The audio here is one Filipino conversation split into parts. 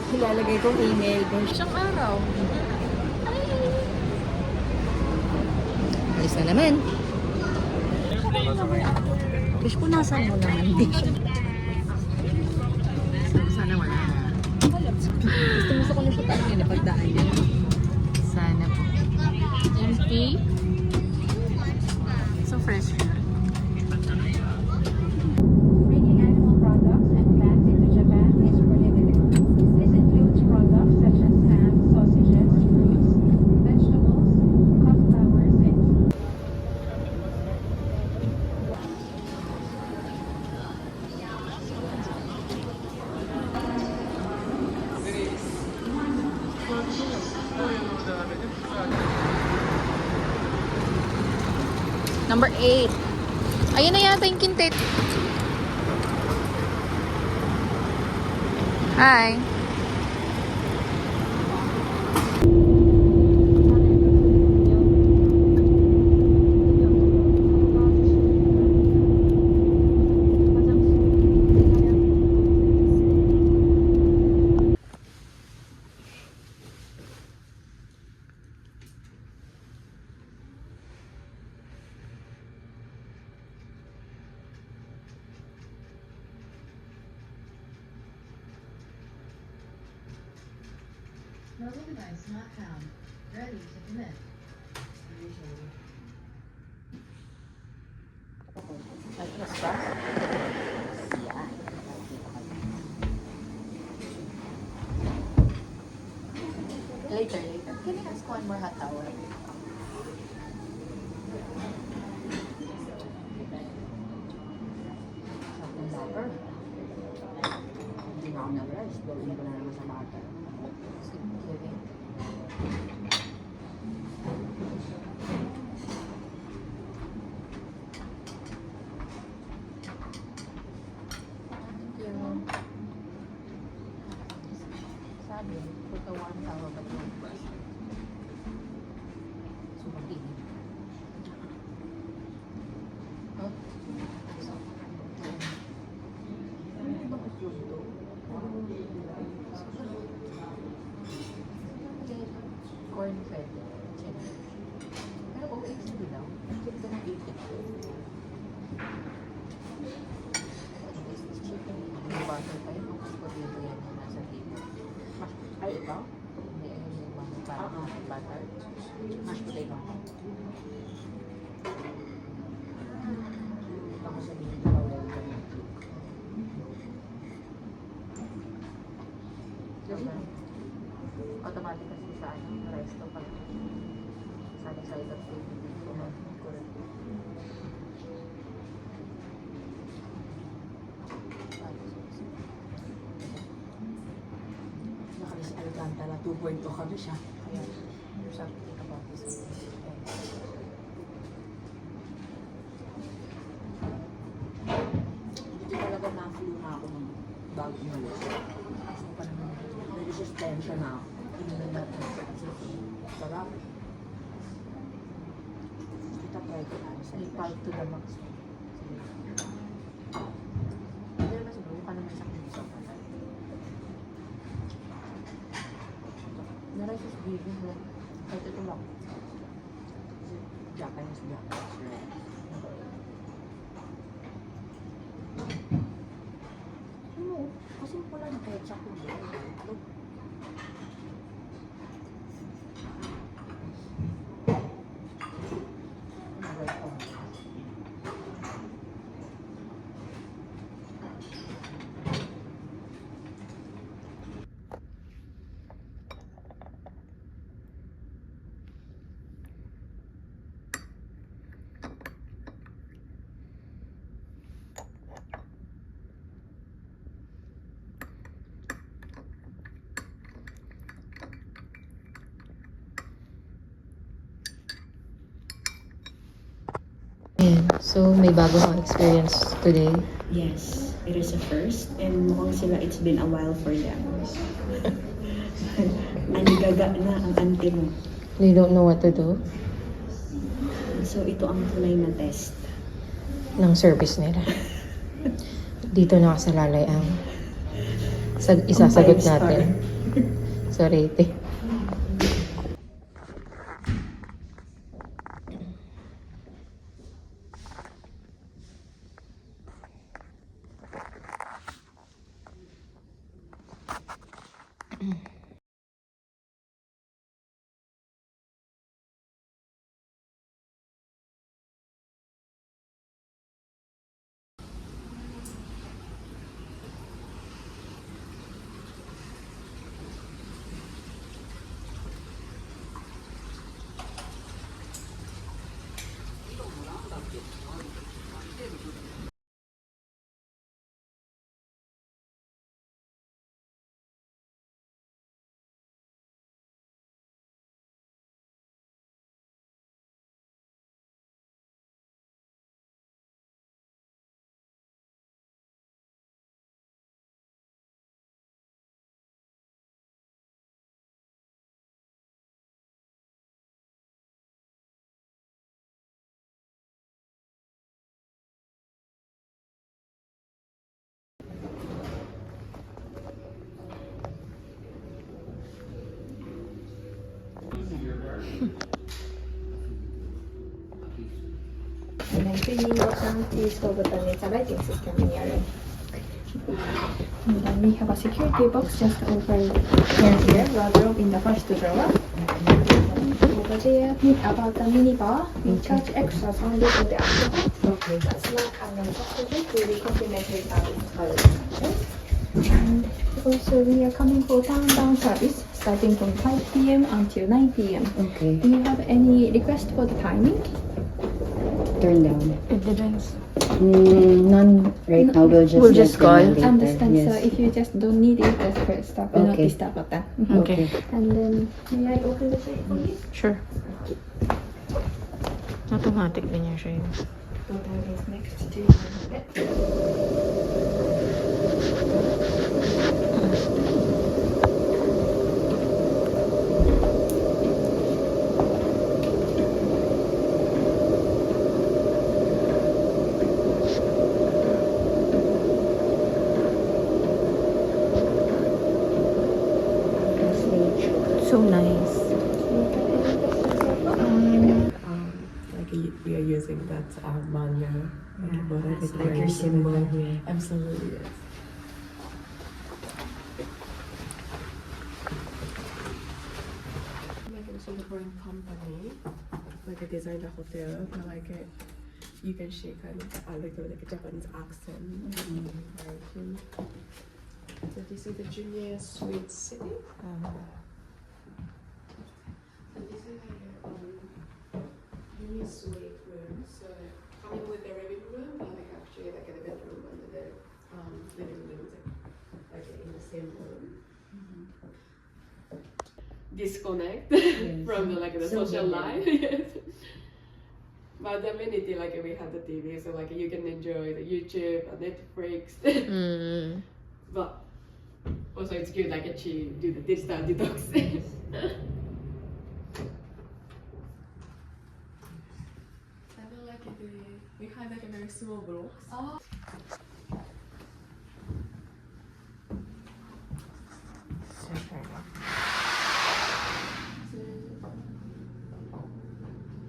Ilalagay kong email ko. Isang araw. Ayos na naman. Fish ko, nasan mo naman? Sana wala na. Gusto ko na siya parang yun, pagdaan yun. Sana po. Empty. So fresh na. Bringing animal products and plants into Japan is prohibited. This includes products such as ham, sausages, fruits, vegetables, cut flowers, and Number 8. Ayun na yata yung kintit. Hi. Mobile device not found. Ready to commit. Later. Can I ask one more hot towel? Hindi na ako nag-rice. Gawin ko na naman sa bata. Sabi, put a warm towel but don't brush. So, mag-init. Oh. Bakit yun to? Corn fed. Pero OHD lang. Keep ka ng 80. Chicken. May butter pa yun. Mas potato yan yung nasa table. Ay, ito? Hindi, ayun yung mga parang butter. Mashed potato. Baka sabihin ko pa welcome. Automatic kasi sa resto pag sa side of food. Nakalis Alcantara 2.0 kami siya. Kaya, sabi ko about this. Hindi talaga na-flu na ako ng bago umalis. Kasi pa naman. May resistensya na ako. Hindi na natin. Sarap. Kita try ko na. Say part to the max. Hindi naman siguro ka naman sa kinsa. Naray sa baby mo. Kahit ito lang. Japanese rice. Ano? Kasi pula na ketchup ko. So, may bago kang experience today. Yes, it is a first and mukhang sila it's been a while for them. Anigaga na ang auntie mo. You don't know what to do So ito ang tunay na test. ng service nila. Dito nakasalalay ang isasagot Ang 5 star. natin. Sorry, ate. And then cleaning button, please go button is a lighting system in your room. And then we have a security box just over here, wardrobe in the first drawer. Over there, about the mini bar, we charge extra only for the alcohol. Okay. The snack and then chocolate will be complimentary service. And also we are coming for down service starting from 5 p.m. until 9 p.m. Okay. Do you have any request for the timing? Turn down. It depends. None right now. We'll just call. later. Understand. Yes. So if you just don't need it, just press stop and not Okay. stop button. Okay. And then may I open the safe for you? Sure. Automatic din yung siya yun. Button is next to your bed. So nice. Like we are using that manya. It's like your symbol here. Absolutely, yes. Like a Singaporean company, like a design the hotel, like you can shake kind of a little like a Japanese accent. So this is the junior suite city. So this is like junior suite room. So coming with the living room, but like actually like the bedroom and the living room is like in the same room. Disconnect from the like the So social different. life. Yes. But the amenity like we have the TV, so like you can enjoy the YouTube, Netflix. Mm. But also it's good like to do the digital detox. I feel like we have like a very small blocks. Oh.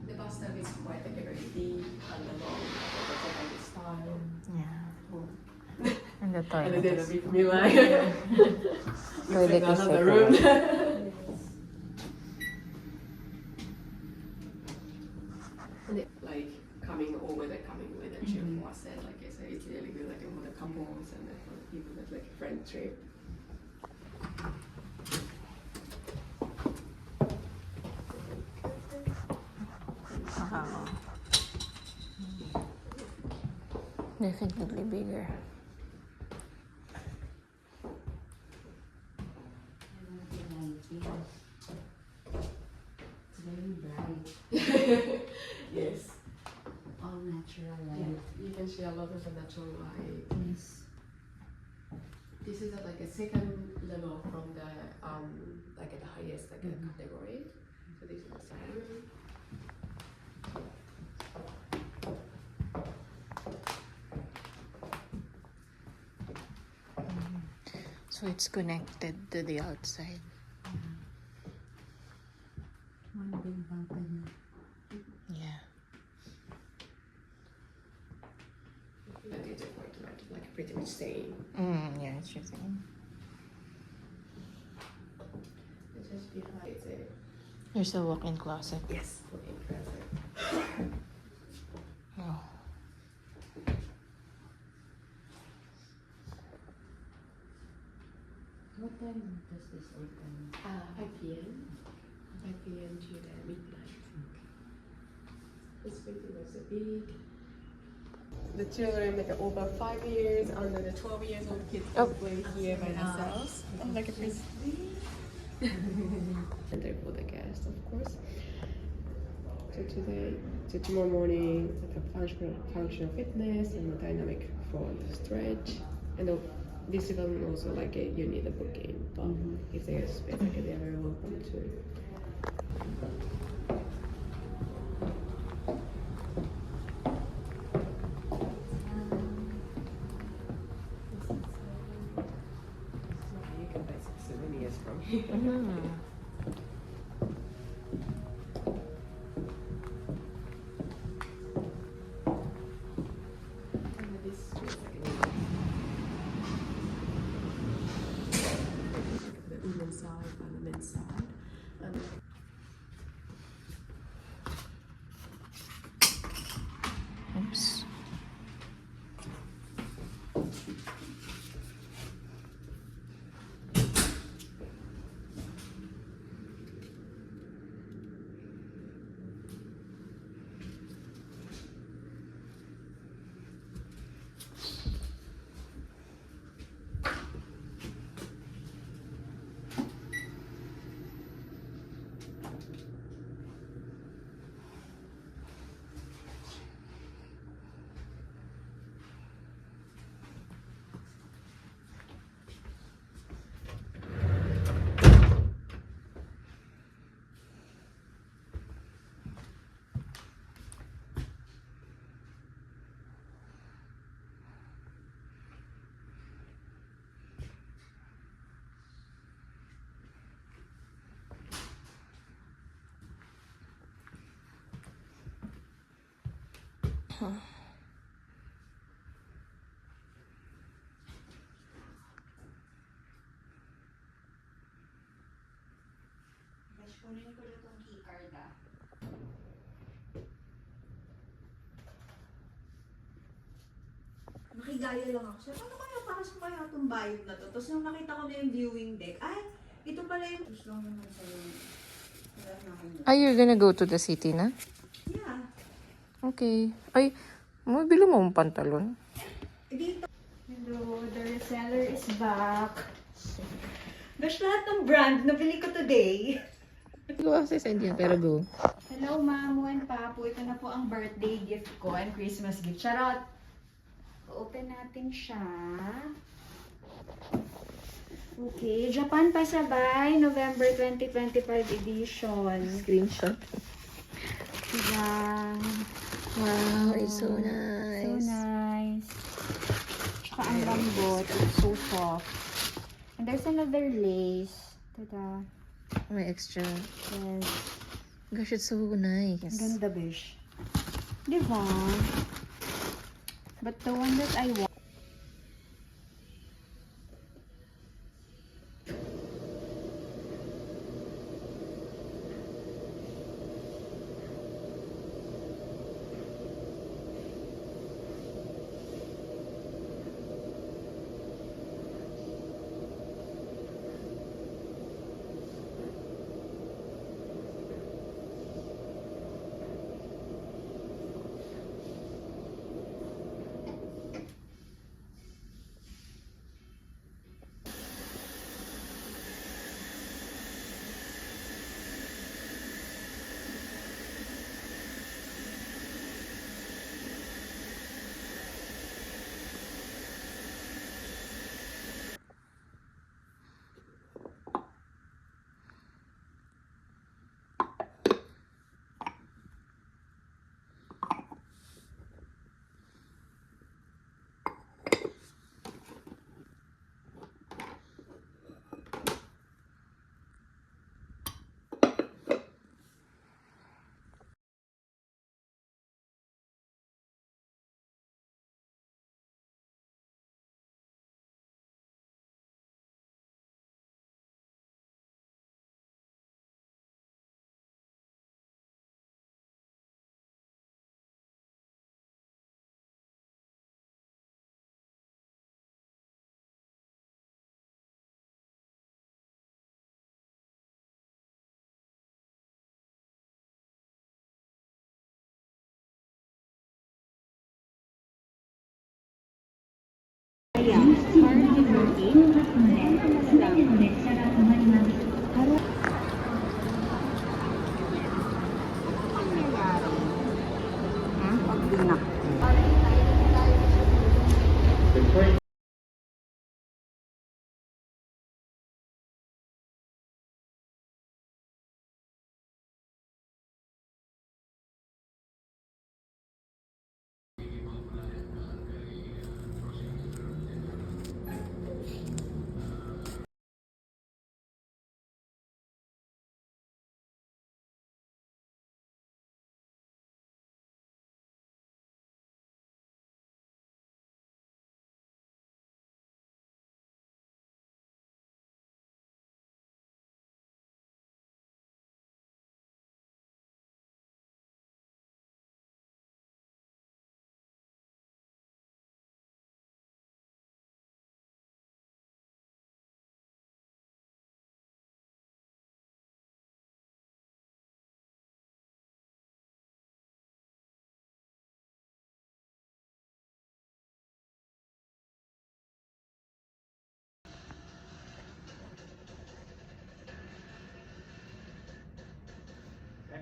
The bathtub is quite like a very deep and long, like a Japanese style. Yeah. And the And toilet then is... the big like Toilet is another room. And it, like coming with a chill faucet, like I said, it's really good like for the couples and for the people that like friend trip. Wow. Definitely bigger. It's very bright. Yes. All natural Yeah, light. you can see a lot of the natural light. Yes. This is like a second level from the like the highest like category. So this is the second room. So it's connected to the outside. One big balcony. Yeah. That is a point like pretty much same. Yeah, it's your thing. It's just behind it's a There's a walk-in closet. yes, walk-in closet. Oh. What time does this open? 5 p.m. 5 p.m. to the midnight. It's pretty much a big. The children like over 5 years, under the 12 years old kids can play here by themselves. Like a pretty. And they're for the guests, of course. So tomorrow morning, like a functional fitness and a dynamic front stretch. And this event also like you need a booking, but if there's space, like they are very welcome to. You can buy some souvenirs from here. The women's side and the men's side. Oops. Kunin ko lang itong keycard ah. Nakigaya lang ako. Sabi, paano kaya pasok kaya itong bayad na to? Tapos nung nakita ko na yung viewing deck, ay, ito pala yung... Gusto lang naman sa'yo. Wala na akong... Are you gonna go to the city na? Yeah. Okay. Ay, mabili mo ang pantalon. Dito. Hello, the reseller is back. Gosh, lahat ng brand nabili ko today. Go access yan, pero go. Hello, Mamu and Papu. Ito na po ang birthday gift ko and Christmas gift. Charot! Open natin siya. Okay, Japan Pasabay, November 2025 edition. Screenshot. Diba? Wow, it's so So nice. nice. Tsaka ang lambot. It's so soft. And there's another lace. Tada. May extra. Yes. Gosh, it's so nice. Ang ganda, bish. Diba? But the one that I want.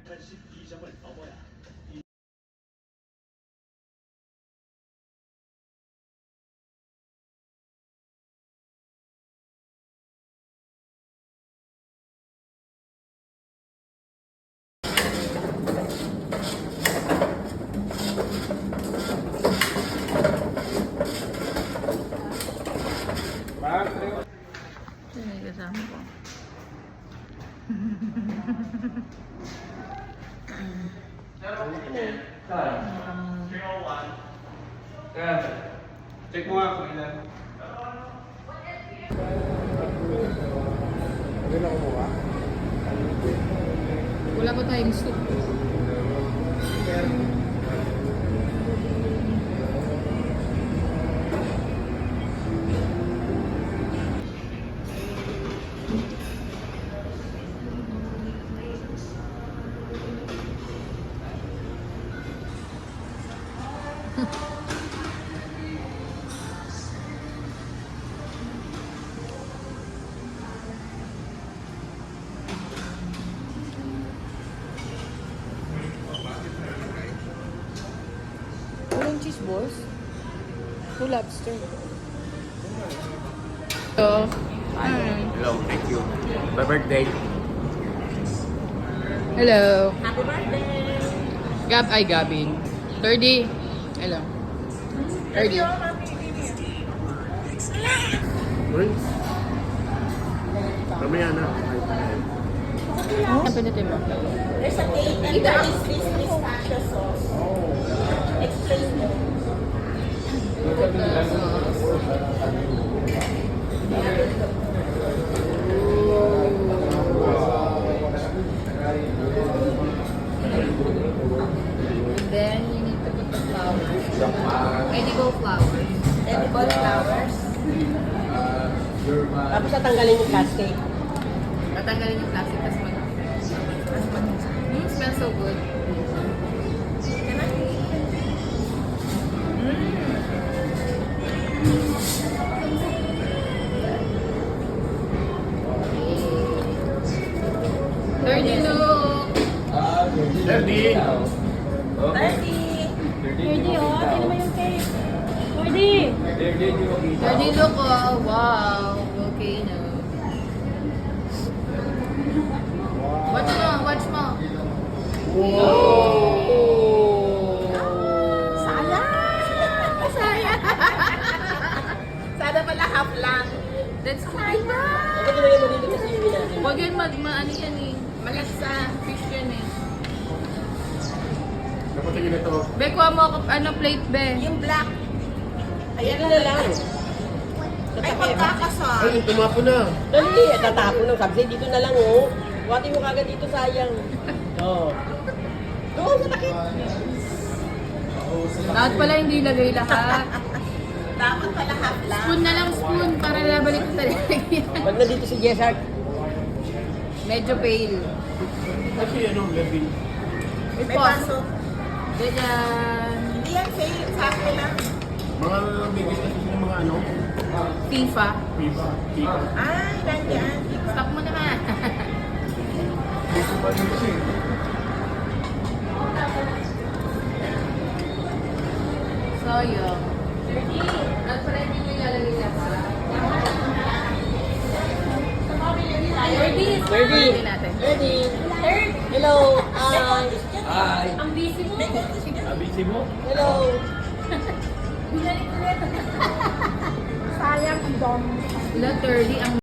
Ito na yung kasama ko. Check mo nga kung ilan. Wala pa tayong soup. Walang cheese balls. No lobster. Hello. Hello, thank you. My birthday. Hello. Happy birthday. Gabin. 30. Hello. 30. Drinks? Mamaya na. Ang pinitin mo. There's a cake and there is this pistachio sauce. Explain mo. And then you need to put the flowers. Edible flowers. Edible flowers. Tapos tatanggalin yung plastic. Tatanggalin yung plastic tas mag... smells so good. Thirty look. 30. Thirty look, oh. Wow. Volcano. Watch mo. Sayang. Sana pala half lang. That's sayang. Huwag yun ano yan eh. Malasa. Fish yan eh. Dapat tingin ito. Be, kuha mo ako, plate, be. Yung black. Ayan na lang. Ay, pagkakasal. Ay, tumapo na. Dali, tatapon ng sabi. Dito na lang, oh. Wati mo kagad dito, sayang. Oo. Doon sa takip. Dapat pala hindi lagay lahat. Dapat pala half lang. Spoon na lang, spoon. Para nabalik ko sa lagyan. Pag na dito si Jessart. Medyo pale. Kasi ano, Levin. May May paso. Ganyan. Hindi yan, fail. Sa akin lang. Mga biggest kasi yung mga ano, FIFA. FIFA. Ay, nandiyan. Stop mo na nga. Dito pa rin siya eh. So, yun. Dapat pala hindi mo ilalagay lahat. Ready? Ready natin. Ready? Hello. Hi. Ang busy mo. Abisi mo? Hello. Ilan 30 ang